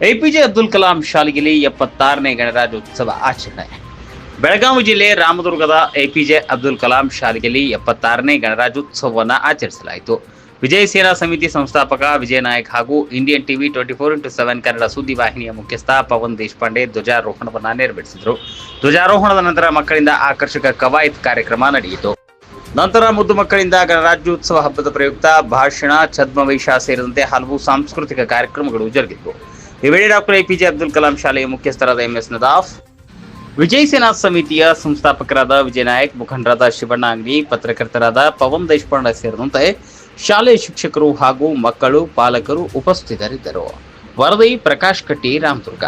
APJ Abdul Kalam ಶಾಲೆಯಲ್ಲಿ 76ನೇ ಗಣರಾಜ್ಯೋತ್ಸವ ಆಚರಣೆ. ಬೆಳಗಾವಿ ಜಿಲ್ಲೆ ರಾಮದುರ್ಗದ ಎಪಿಜೆ ಅಬ್ದುಲ್ ಕಲಾಂ ಶಾಲೆಯಲ್ಲಿ 76ನೇ ಗಣರಾಜ್ಯೋತ್ಸವವನ್ನು ಆಚರಿಸಲಾಯಿತು. ವಿಜಯ ಸೇನಾ ಸಮಿತಿ ಸಂಸ್ಥಾಪಕ ವಿಜಯ ನಾಯಕ್ ಹಾಗೂ ಇಂಡಿಯನ್ ಟಿವಿ 24x7 ಕನ್ನಡ ಸುದ್ದಿವಾಹಿನಿಯ ಮುಖ್ಯಸ್ಥ ಪವನ್ ದೇಶಪಾಂಡೆ ಧ್ವಜಾರೋಹಣವನ್ನು ನೆರವೇರಿಸಿದರು. ಧ್ವಜಾರೋಹಣದ ನಂತರ ಮಕ್ಕಳಿಂದ ಆಕರ್ಷಕ ಕವಾಯತ್ ಕಾರ್ಯಕ್ರಮ ನಡೆಯಿತು. ನಂತರ ಮುದ್ದು ಮಕ್ಕಳಿಂದ ಗಣರಾಜ್ಯೋತ್ಸವ ಹಬ್ಬದ ಪ್ರಯುಕ್ತ ಭಾಷಣ, ಛದ್ಮವೇಶ ಸೇರಿದಂತೆ ಹಲವು ಸಾಂಸ್ಕೃತಿಕ ಕಾರ್ಯಕ್ರಮಗಳು ಜರುಗಿದವು. ಈ ವೇಳೆ ಡಾಕ್ಟರ್ ಎಪಿಜೆ ಅಬ್ದುಲ್ ಕಲಾಂ ಶಾಲೆಯ ಮುಖ್ಯಸ್ಥರಾದ ಎಂಎಸ್ ನದಾಫ್, ವಿಜಯ ಸೇನಾ ಸಮಿತಿಯ ಸಂಸ್ಥಾಪಕರಾದ ವಿಜಯ ನಾಯಕ್, ಮುಖಂಡರಾದ ಶಿವಣ್ಣ ಅಂಗಡಿ, ಪತ್ರಕರ್ತರಾದ ಪವನ್ ದೇಶಪಾಂಡೆ ಸೇರಿದಂತೆ ಶಾಲೆಯ ಶಿಕ್ಷಕರು ಹಾಗೂ ಮಕ್ಕಳು, ಪಾಲಕರು ಉಪಸ್ಥಿತರಿದ್ದರು. ವರದಿ ಪ್ರಕಾಶ್ ಕಟ್ಟಿ, ರಾಮದುರ್ಗ.